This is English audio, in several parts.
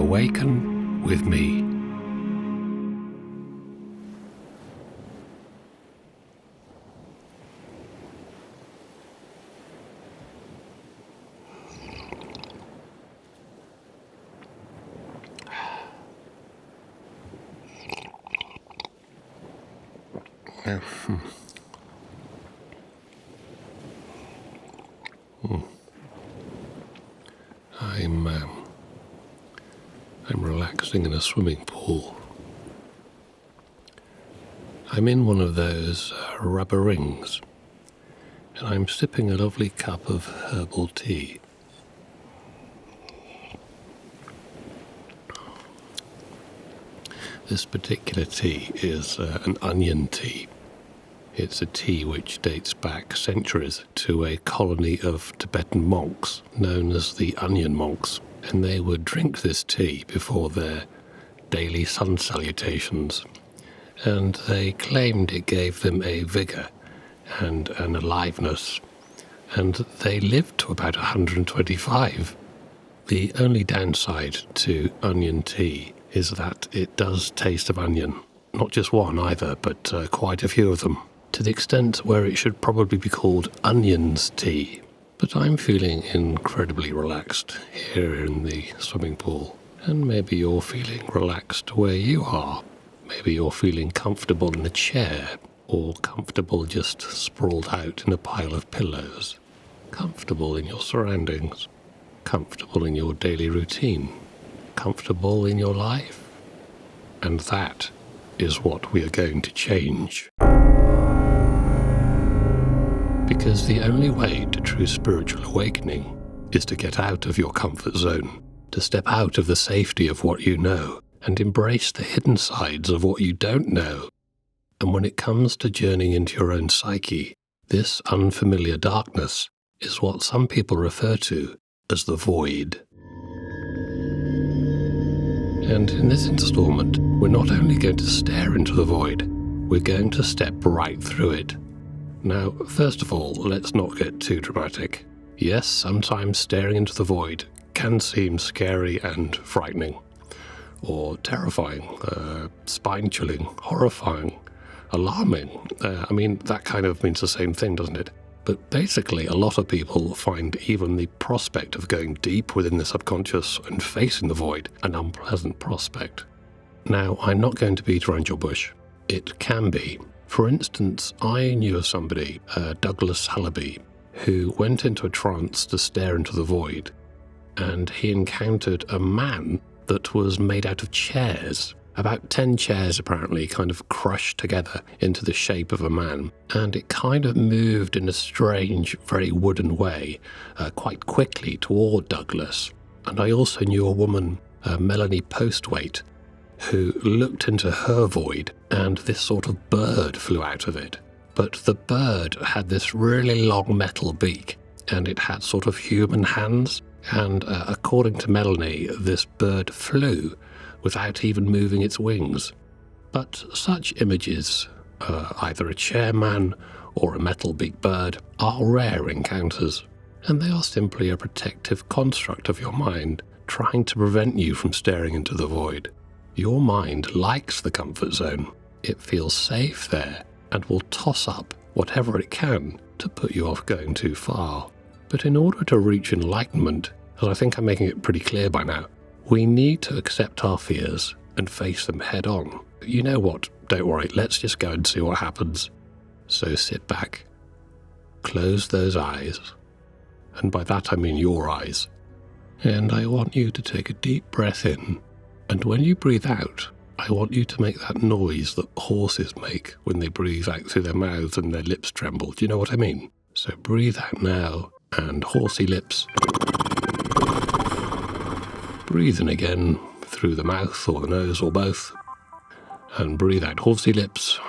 Awaken with me. I'm relaxing in a swimming pool. I'm in one of those rubber rings, and I'm sipping a lovely cup of herbal tea. This particular tea is an onion tea. It's a tea which dates back centuries to a colony of Tibetan monks known as the onion monks, and they would drink this tea before their daily sun salutations, and they claimed it gave them a vigour and an aliveness, and they lived to about 125. The only downside to onion tea is that it does taste of onion. Not just one either, but quite a few of them, to the extent where it should probably be called onions tea. But I'm feeling incredibly relaxed here in the swimming pool, and maybe you're feeling relaxed where you are. Maybe you're feeling comfortable in a chair, or comfortable just sprawled out in a pile of pillows. Comfortable in your surroundings. Comfortable in your daily routine. Comfortable in your life. And that is what we are going to change. Because the only way to true spiritual awakening is to get out of your comfort zone, to step out of the safety of what you know, and embrace the hidden sides of what you don't know. And when it comes to journeying into your own psyche, this unfamiliar darkness is what some people refer to as the void. And in this installment, we're not only going to stare into the void, we're going to step right through it. Now, first of all, let's not get too dramatic. Yes, sometimes staring into the void can seem scary and frightening, or terrifying, spine-chilling, horrifying, alarming. That kind of means the same thing, doesn't it? But basically, a lot of people find even the prospect of going deep within the subconscious and facing the void an unpleasant prospect. Now, I'm not going to beat around your bush. It can be. For instance, I knew of somebody, Douglas Hallaby, who went into a trance to stare into the void, and he encountered a man that was made out of chairs. About 10 chairs apparently kind of crushed together into the shape of a man, and it kind of moved in a strange, very wooden way, quite quickly toward Douglas. And I also knew a woman, Melanie Postwaite, who looked into her void, and this sort of bird flew out of it. But the bird had this really long metal beak, and it had sort of human hands, and according to Melanie, this bird flew without even moving its wings. But such images, either a chairman or a metal-beaked bird, are rare encounters, and they are simply a protective construct of your mind, trying to prevent you from staring into the void. Your mind likes the comfort zone. It feels safe there and will toss up whatever it can to put you off going too far. But in order to reach enlightenment, as I think I'm making it pretty clear by now, we need to accept our fears and face them head on. You know what? Don't worry, let's just go and see what happens. So sit back, close those eyes, and by that I mean your eyes, and I want you to take a deep breath in. And when you breathe out, I want you to make that noise that horses make when they breathe out through their mouths and their lips tremble. Do you know what I mean? So breathe out now, and horsey lips. Breathe in again through the mouth or the nose or both. And breathe out horsey lips.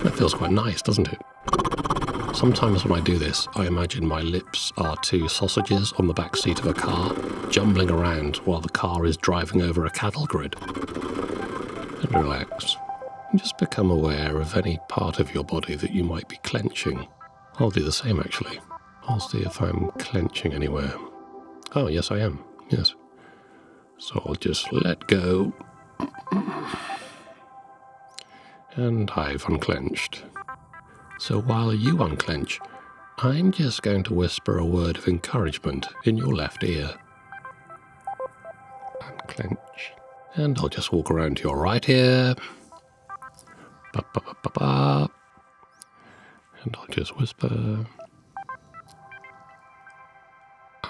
That feels quite nice, doesn't it? Sometimes when I do this, I imagine my lips are two sausages on the back seat of a car, jumbling around while the car is driving over a cattle grid. And relax. And just become aware of any part of your body that you might be clenching. I'll do the same, actually. I'll see if I'm clenching anywhere. Oh, yes, I am. Yes. So I'll just let go. And I've unclenched. So while you unclench, I'm just going to whisper a word of encouragement in your left ear. Unclench. And I'll just walk around to your right ear. Ba, ba, ba, ba, ba. And I'll just whisper.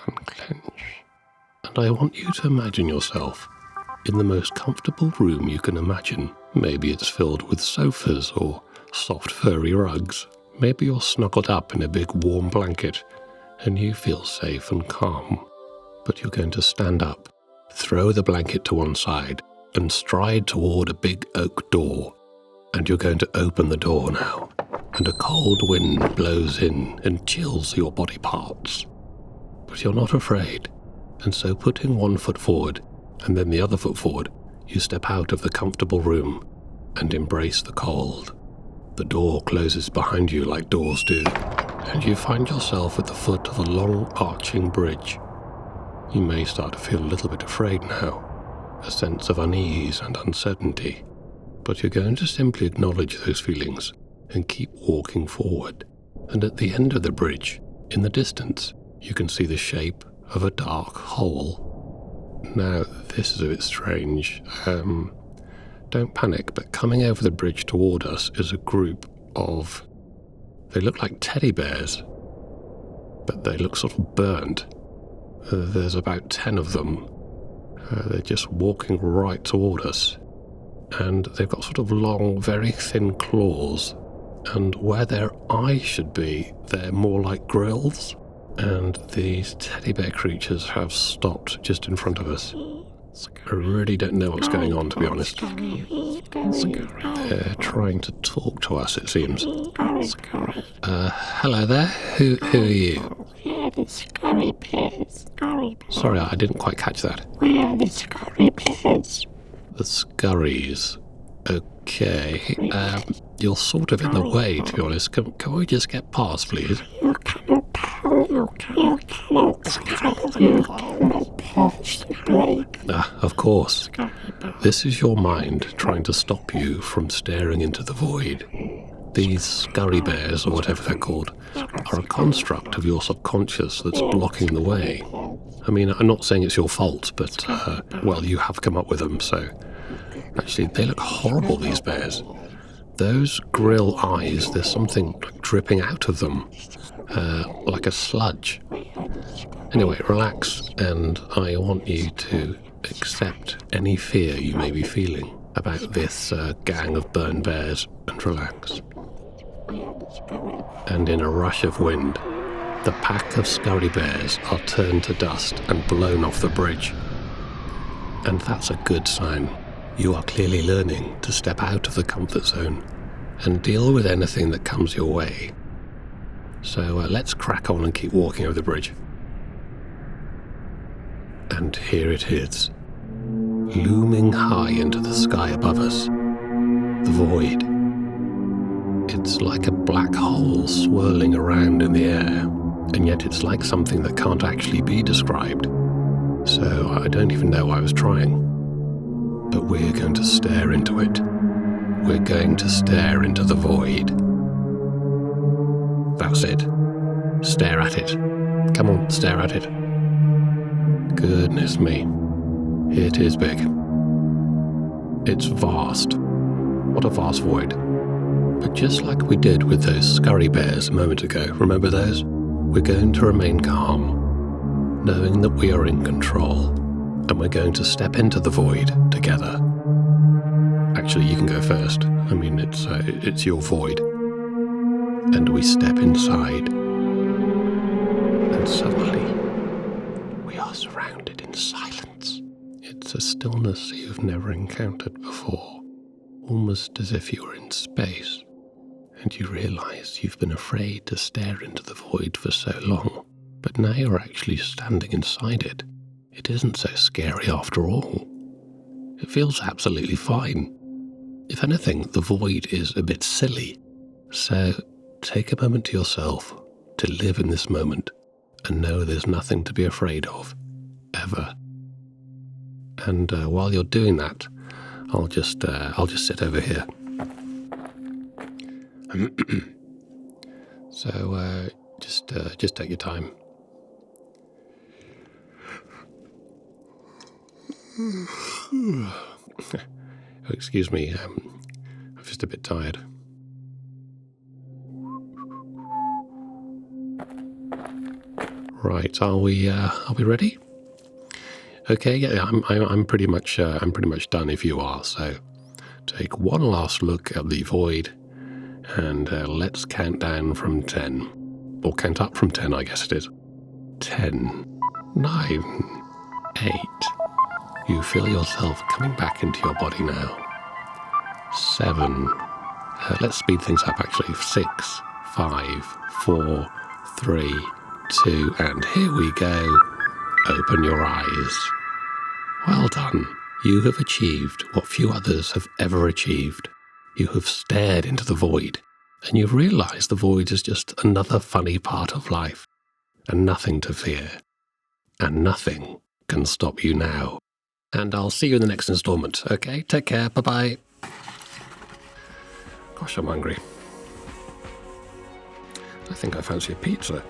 Unclench. And I want you to imagine yourself in the most comfortable room you can imagine. Maybe it's filled with sofas or soft furry rugs. Maybe you're snuggled up in a big warm blanket and you feel safe and calm. But you're going to stand up, throw the blanket to one side and stride toward a big oak door. And you're going to open the door now. And a cold wind blows in and chills your body parts. But you're not afraid. And so putting one foot forward and then the other foot forward, you step out of the comfortable room and embrace the cold. The door closes behind you like doors do, and you find yourself at the foot of a long arching bridge. You may start to feel a little bit afraid now, a sense of unease and uncertainty, but you're going to simply acknowledge those feelings and keep walking forward. And at the end of the bridge, in the distance, you can see the shape of a dark hole. Now, this is a bit strange. Don't panic, but coming over the bridge toward us is a group of... They look like teddy bears, but they look sort of burnt. There's about 10 of them. They're just walking right toward us. And they've got sort of long, very thin claws. And where their eyes should be, they're more like grills. And these teddy bear creatures have stopped just in front of us. I really don't know what's going on, to be honest. They're trying to talk to us, it seems. Hello there. Who are you? We're the scurry bears. Sorry, I didn't quite catch that. We're the scurry bears. The scurries. Okay. You're sort of in the way, to be honest. Can we just get past, please? You cannot pass the break. Of course. This is your mind trying to stop you from staring into the void. These scurry bears, or whatever they're called, are a construct of your subconscious that's blocking the way. I mean, I'm not saying it's your fault, but, well, you have come up with them, so... Actually, they look horrible, these bears. Those grill eyes, there's something dripping out of them, like a sludge. Anyway, relax, and I want you to accept any fear you may be feeling about this gang of burned bears, and relax. And in a rush of wind, the pack of scurry bears are turned to dust and blown off the bridge. And that's a good sign. You are clearly learning to step out of the comfort zone and deal with anything that comes your way. So let's crack on and keep walking over the bridge. And here it is, looming high into the sky above us, the void. It's like a black hole swirling around in the air, and yet it's like something that can't actually be described. So I don't even know why I was trying. But we're going to stare into it. We're going to stare into the void. That's it. Stare at it. Come on, stare at it. Goodness me. It is big. It's vast. What a vast void. But just like we did with those scurry bears a moment ago, remember those? We're going to remain calm, knowing that we are in control. And we're going to step into the void together. Actually, you can go first. I mean, it's your void. And we step inside. And suddenly, we are surrounded in silence. It's a stillness you've never encountered before. Almost as if you were in space. And you realize you've been afraid to stare into the void for so long. But now you're actually standing inside it. It isn't so scary after all. It feels absolutely fine. If anything, the void is a bit silly. So take a moment to yourself to live in this moment and know there's nothing to be afraid of, ever. And while you're doing that, I'll just sit over here. So just take your time. Oh, excuse me, I'm just a bit tired. Right, are we ready? Okay, yeah, I'm pretty much done if you are. So take one last look at the void, and let's count down from 10, or count up from 10, I guess it is. 10, 9, 8. You feel yourself coming back into your body now. 7. Let's speed things up actually. 6, 5, 4, 3, 2, and here we go. Open your eyes. Well done. You have achieved what few others have ever achieved. You have stared into the void, and you've realized the void is just another funny part of life, and nothing to fear. And nothing can stop you now. And I'll see you in the next installment, okay? Take care, bye-bye. Gosh, I'm hungry. I think I fancy a pizza.